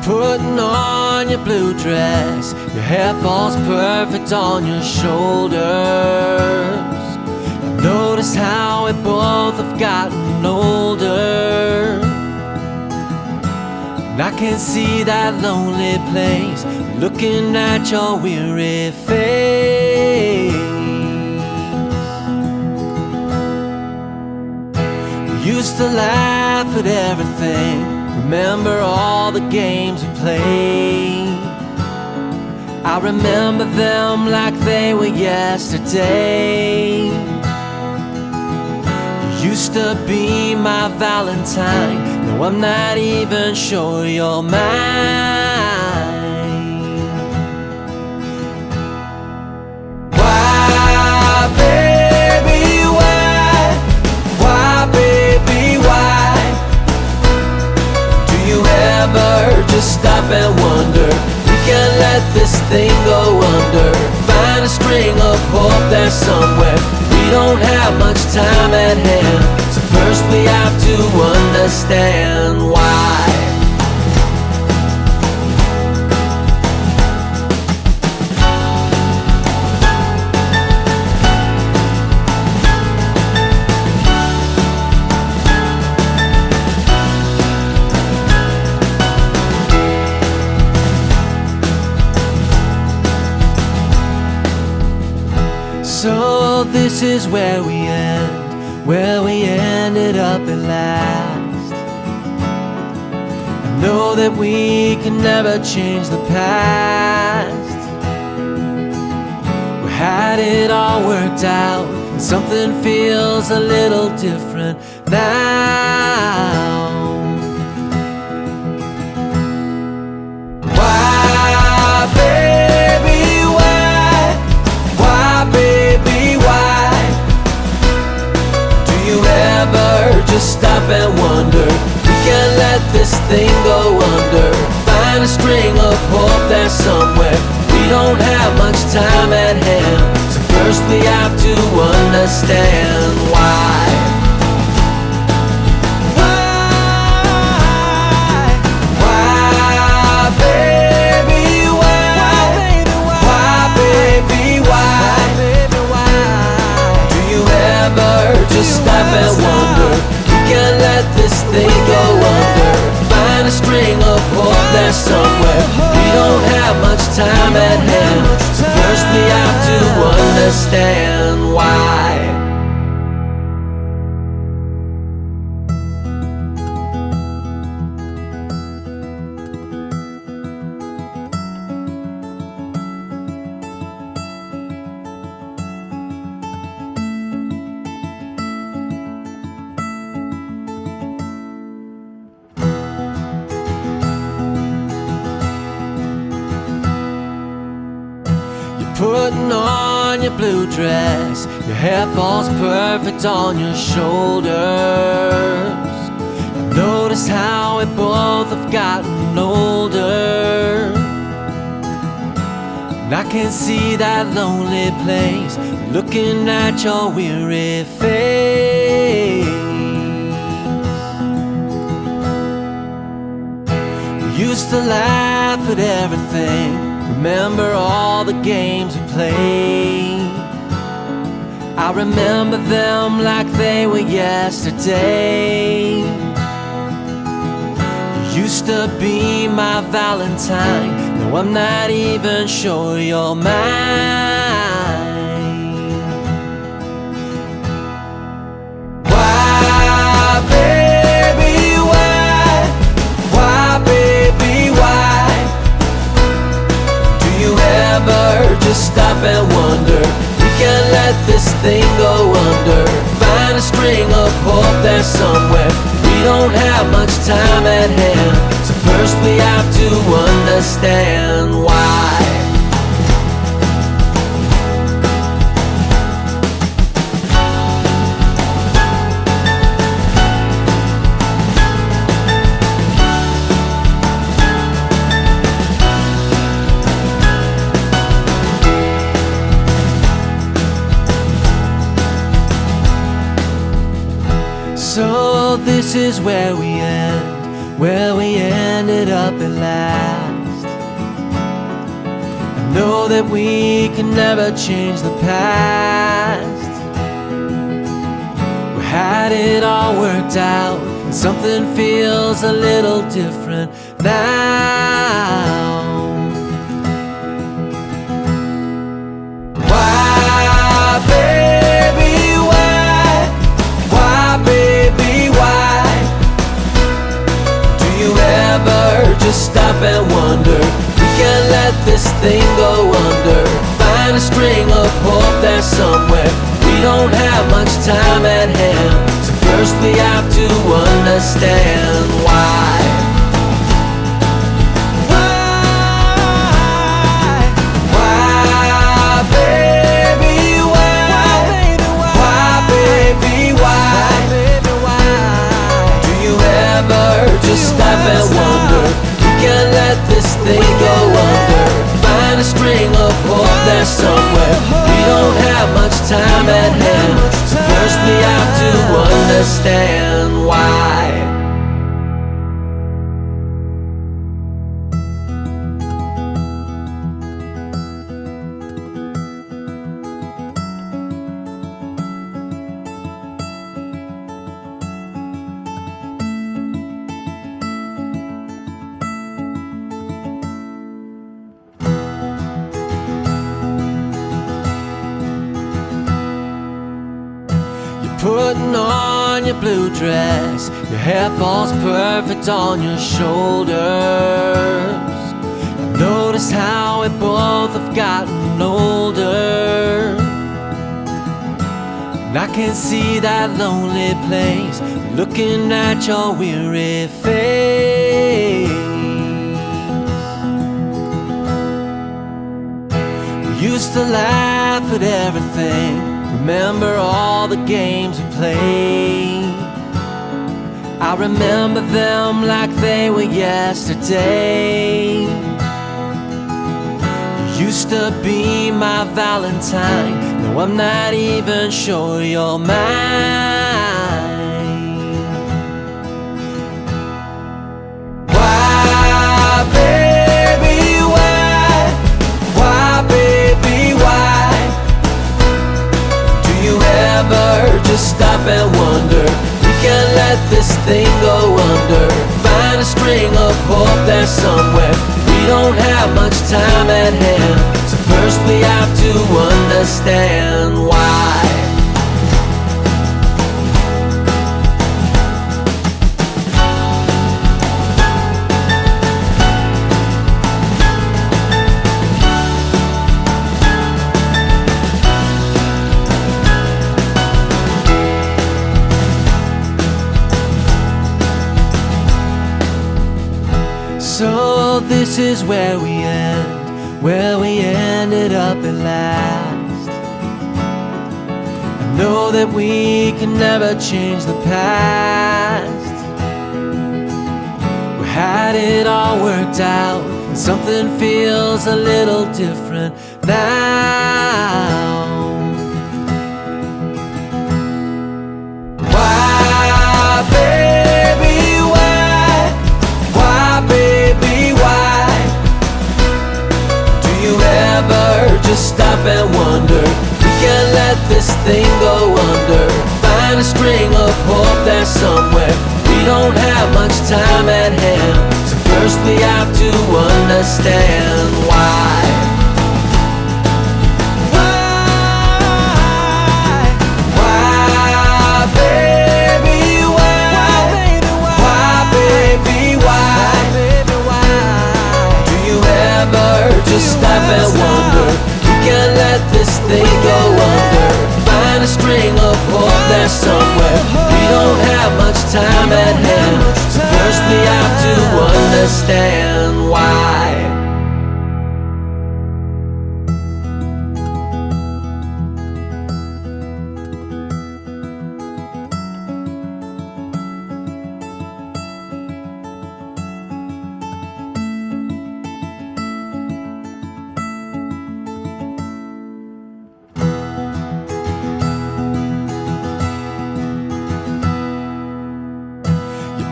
Putting on your blue dress, your hair falls perfect on your shoulders. Notice how we both have gotten older. And I can see that lonely place, looking at your weary face. We used to laugh at everything, remember all the games we played. I remember them like they were yesterday. You used to be my Valentine, no, I'm not even sure you're mine. Why, baby, why? Why, baby, why? Do you ever just stop and wonder? We can't let this thing go under. Find a string of hope there somewhere. We don't have much time at hand, so first we have to understand why. So this is where we end, where we ended up at last. I know that we can never change the past. We had it all worked out, and something feels a little different now. Why, baby, why? Why, baby, why? Do you ever just stop and wonder? We can't let this thing go under. Find a string of hope there somewhere. We don't have much time at hand, so first we have to understand why. Just stop and wonder. We can't let this thing go under. Find a string of hope there somewhere. We don't have much time at hand, so first we have to understand why. Putting on your blue dress, your hair falls perfect on your shoulders. Notice how we both have gotten older. And I can see that lonely place, looking at your weary face. We used to laugh at everything, remember all the games we played. I remember them like they were yesterday. You used to be my Valentine, no, I'm not even sure you're mine. Why, baby, why? Why, baby, why? Just stop and wonder. We can't let this thing go under. Find a string of hope there somewhere. We don't have much time at hand, so first we have to understand why. So this is where we end, where we ended up at last. I know that we can never change the past. We had it all worked out, and something feels a little different now. Why, baby, why? Why, baby, why? Do you ever just stop and wonder? We can't let this thing go under. Find a string of hope there somewhere. We don't have much time at hand, so first we have to understand why. Just stop and wonder. We can't let this thing go under. Find a string of hope there somewhere. We don't have much time at hand, so first we have to understand why. Putting on your blue dress, your hair falls perfect on your shoulders. I notice how we both have gotten older, and I can see that lonely place looking at your weary face. We used to laugh at everything, remember all the games we played. I remember them like they were yesterday. You used to be my Valentine, now I'm not even sure you're mine. Why, baby, why? Why, baby, why? Just stop and wonder. We can't let this thing go under. Find a string of hope there somewhere. We don't have much time at hand, so first we have to understand why. So this is where we end, where we ended up at last. I know that we can never change the past. We had it all worked out, and something feels a little different now. Why, baby, why? Why, baby, why? Do you ever just stop and wonder? We can't let this thing go under. Find a string of hope there somewhere. We don't have much time at hand, so first we have to understand why. Just stop and wonder. We can't let this thing go under. Find a string of hope there somewhere. We don't have much time at hand, so first we have to understand why.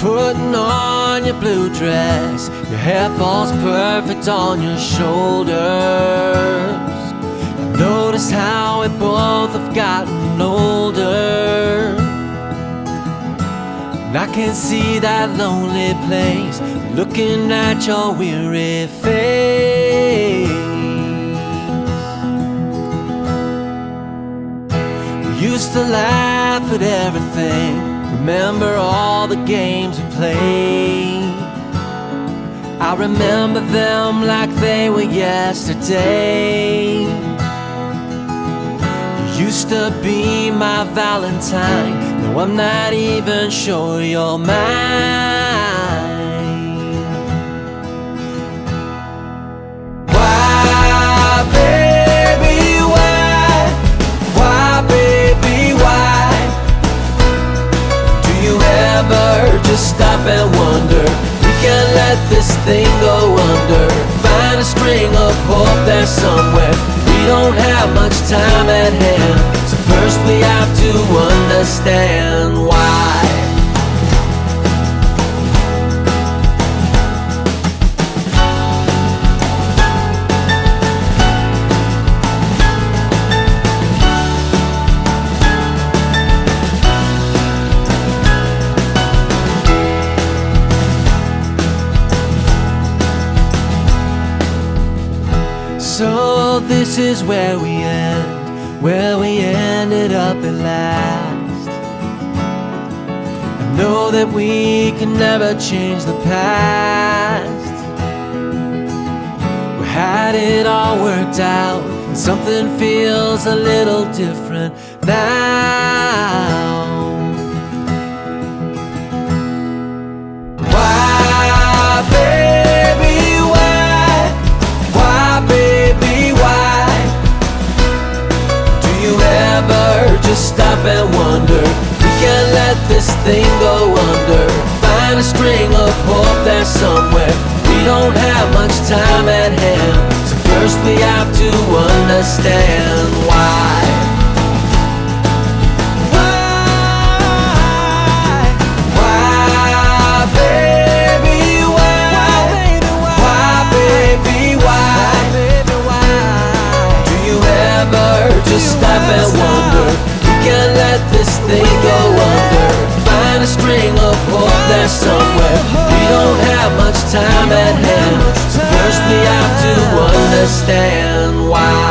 Putting on on your blue dress, your hair falls perfect on your shoulders. Notice how we both have gotten older. And I can see that lonely place, looking at your weary face. We used to laugh at everything, remember all the games we played. I remember them like they were yesterday. You used to be my Valentine, no, I'm not even sure you're mine. Why, baby, why? Why, baby, why? Do you ever just stop and wonder? We can't let this thing go under. Find a string of hope there somewhere. We don't have much time at hand, so first we have to understand why. So this is where we end, where we ended up at last. I know that we can never change the past. We had it all worked out, and something feels a little different now. Why, baby, why? Why, baby, why? Do you ever just stop and wonder? We can't let this thing go under. Find a string of hope there somewhere. We don't have much time at hand, so first we have to understand why. Just stop and wonder. We can't let this thing go under. Find a string of hope there somewhere. We don't have much time at hand, so first we have to understand why.